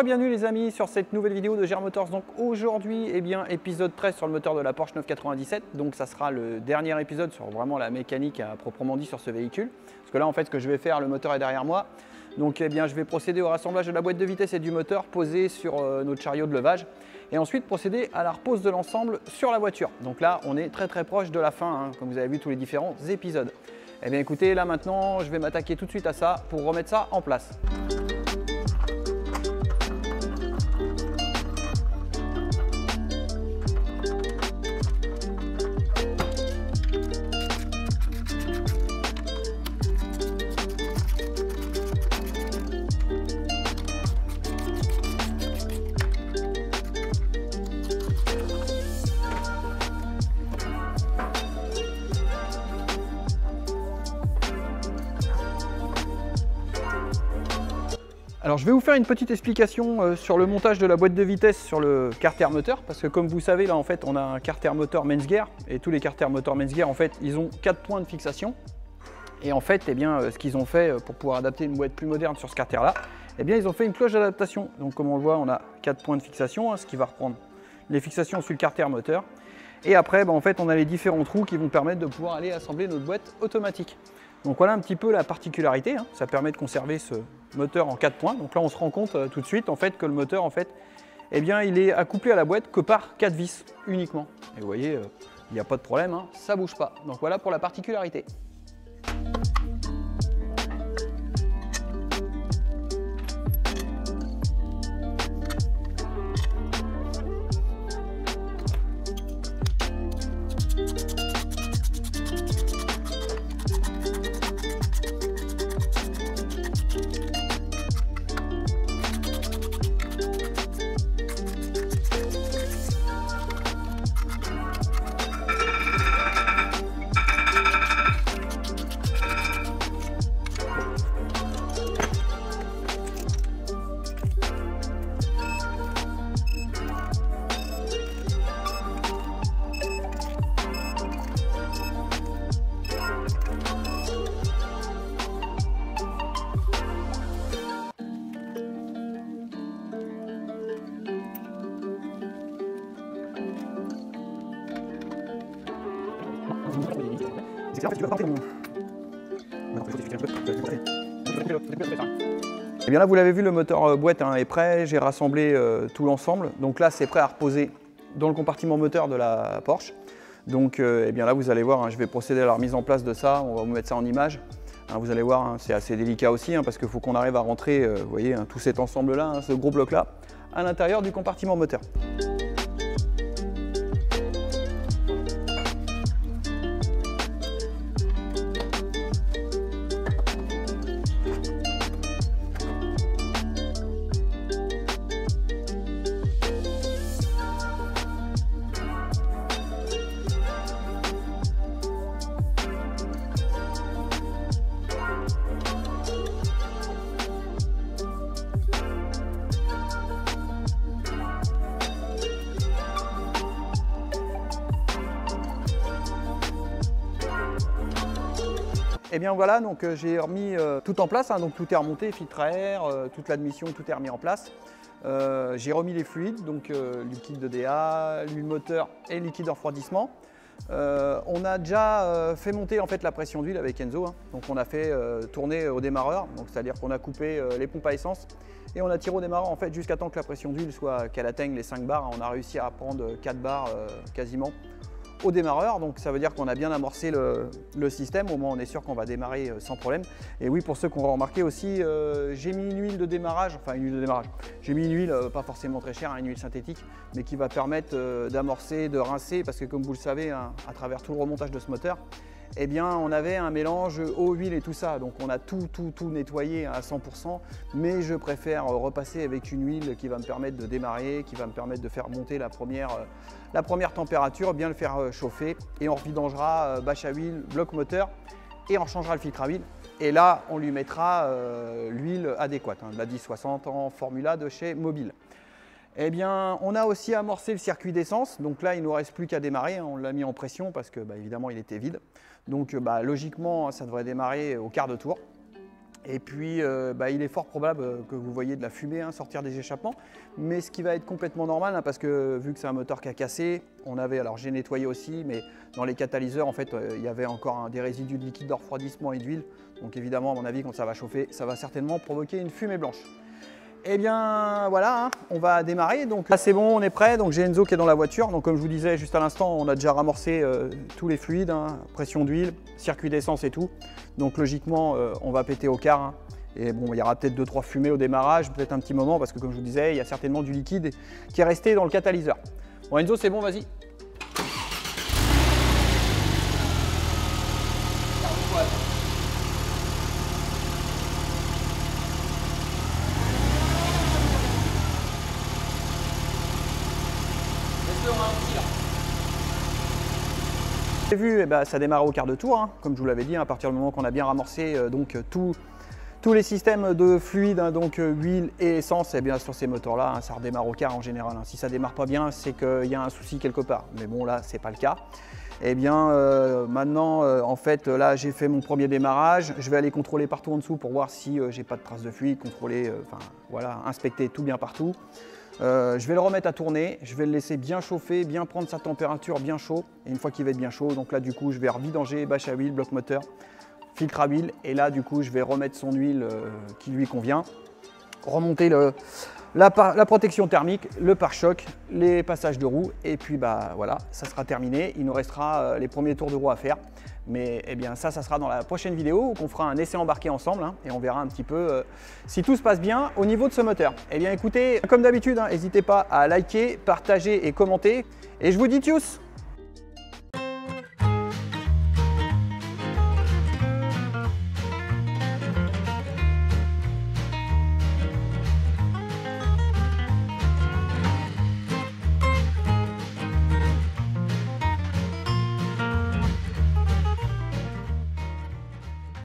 et bienvenue les amis sur cette nouvelle vidéo de GR Motors. Donc aujourd'hui, épisode 13 sur le moteur de la Porsche 997. Donc ça sera le dernier épisode sur vraiment la mécanique à proprement dit sur ce véhicule. Parce que là en fait ce que je vais faire, le moteur est derrière moi. Donc je vais procéder au rassemblage de la boîte de vitesse et du moteur posé sur notre chariot de levage. Et ensuite procéder à la repose de l'ensemble sur la voiture. Donc là on est très proche de la fin, comme vous avez vu tous les différents épisodes. Eh bien écoutez, là maintenant je vais m'attaquer tout de suite à ça pour remettre ça en place. Alors je vais vous faire une petite explication sur le montage de la boîte de vitesse sur le carter moteur, parce que comme vous savez là en fait on a un carter moteur Menzgear et tous les carters moteurs Menzgear en fait ils ont 4 points de fixation. Et en fait ce qu'ils ont fait pour pouvoir adapter une boîte plus moderne sur ce carter là, ils ont fait une cloche d'adaptation. Donc comme on le voit on a 4 points de fixation, ce qui va reprendre les fixations sur le carter moteur. Et après en fait on a les différents trous qui vont permettre de pouvoir aller assembler notre boîte automatique. Donc voilà un petit peu la particularité, ça permet de conserver ce moteur en 4 points. Donc là on se rend compte tout de suite en fait que le moteur en fait il est accouplé à la boîte que par 4 vis uniquement. Et vous voyez, il n'y a pas de problème, ça bouge pas. Donc voilà pour la particularité. Et bien là vous l'avez vu, le moteur boîte est prêt, j'ai rassemblé tout l'ensemble. Donc là c'est prêt à reposer dans le compartiment moteur de la Porsche. Donc là vous allez voir, je vais procéder à la remise en place de ça, on va vous mettre ça en image. Vous allez voir, c'est assez délicat aussi parce qu'il faut qu'on arrive à rentrer, vous voyez, tout cet ensemble là, ce gros bloc là, à l'intérieur du compartiment moteur. Et bien voilà, donc j'ai remis tout en place, donc tout est remonté, filtre à air, toute l'admission, tout est remis en place. J'ai remis les fluides, donc liquide de DA, l'huile moteur et liquide de refroidissement. On a déjà fait monter en fait la pression d'huile avec Enzo, donc on a fait tourner au démarreur, c'est-à-dire qu'on a coupé les pompes à essence et on a tiré au démarreur en fait jusqu'à temps que la pression d'huile soit qu'elle atteigne les 5 bars. On a réussi à prendre 4 bars quasiment au démarreur, donc ça veut dire qu'on a bien amorcé le système, au moins on est sûr qu'on va démarrer sans problème. Et oui, pour ceux qui ont remarqué aussi, j'ai mis une huile de démarrage, j'ai mis une huile pas forcément très chère, une huile synthétique, mais qui va permettre d'amorcer, de rincer, parce que comme vous le savez, à travers tout le remontage de ce moteur, on avait un mélange eau, huile et tout ça, donc on a tout nettoyé à 100%, mais je préfère repasser avec une huile qui va me permettre de démarrer, qui va me permettre de faire monter la première température, bien le faire chauffer, et on revidangera bâche à huile, bloc moteur, et on changera le filtre à huile. Et là, on lui mettra l'huile adéquate, la 1060 en Formula de chez Mobile. Eh bien, on a aussi amorcé le circuit d'essence, donc là, il ne nous reste plus qu'à démarrer, on l'a mis en pression parce que évidemment, il était vide. Donc logiquement, ça devrait démarrer au quart de tour. Et puis, il est fort probable que vous voyez de la fumée sortir des échappements. Mais ce qui va être complètement normal, parce que vu que c'est un moteur qui a cassé, alors j'ai nettoyé aussi, mais dans les catalyseurs, en fait, il y avait encore des résidus de liquide de refroidissement et d'huile. Donc évidemment, à mon avis, quand ça va chauffer, ça va certainement provoquer une fumée blanche. Eh bien voilà, on va démarrer. Donc là c'est bon, on est prêt. Donc j'ai Enzo qui est dans la voiture. Donc comme je vous disais juste à l'instant, on a déjà ramassé tous les fluides, pression d'huile, circuit d'essence et tout. Donc logiquement, on va péter au quart. Et bon, il y aura peut-être 2-3 fumées au démarrage, peut-être un petit moment, parce que comme je vous disais, il y a certainement du liquide qui est resté dans le catalyseur. Bon Enzo, c'est bon, vas-y. Vous avez vu, ça démarre au quart de tour, comme je vous l'avais dit, à partir du moment qu'on a bien ramassé tous les systèmes de fluide, donc huile et essence, sur ces moteurs-là, ça redémarre au quart en général. Si ça ne démarre pas bien, c'est qu'il y a un souci quelque part. Mais bon, là, c'est pas le cas. Maintenant, en fait, là, j'ai fait mon premier démarrage. Je vais aller contrôler partout en dessous pour voir si j'ai pas de traces de fluide, contrôler, inspecter tout bien partout. Je vais le remettre à tourner, je vais le laisser bien chauffer, bien prendre sa température, bien chaud. Et une fois qu'il va être bien chaud, donc là du coup je vais revidanger bâche à huile, bloc moteur, filtre à huile. Et là du coup je vais remettre son huile qui lui convient. Remonter la protection thermique, le pare-choc, les passages de roues. Et puis voilà, ça sera terminé. Il nous restera les premiers tours de roue à faire. Mais ça sera dans la prochaine vidéo où on fera un essai embarqué ensemble et on verra un petit peu si tout se passe bien au niveau de ce moteur. Écoutez, comme d'habitude, n'hésitez pas à liker, partager et commenter. Et je vous dis tchuss!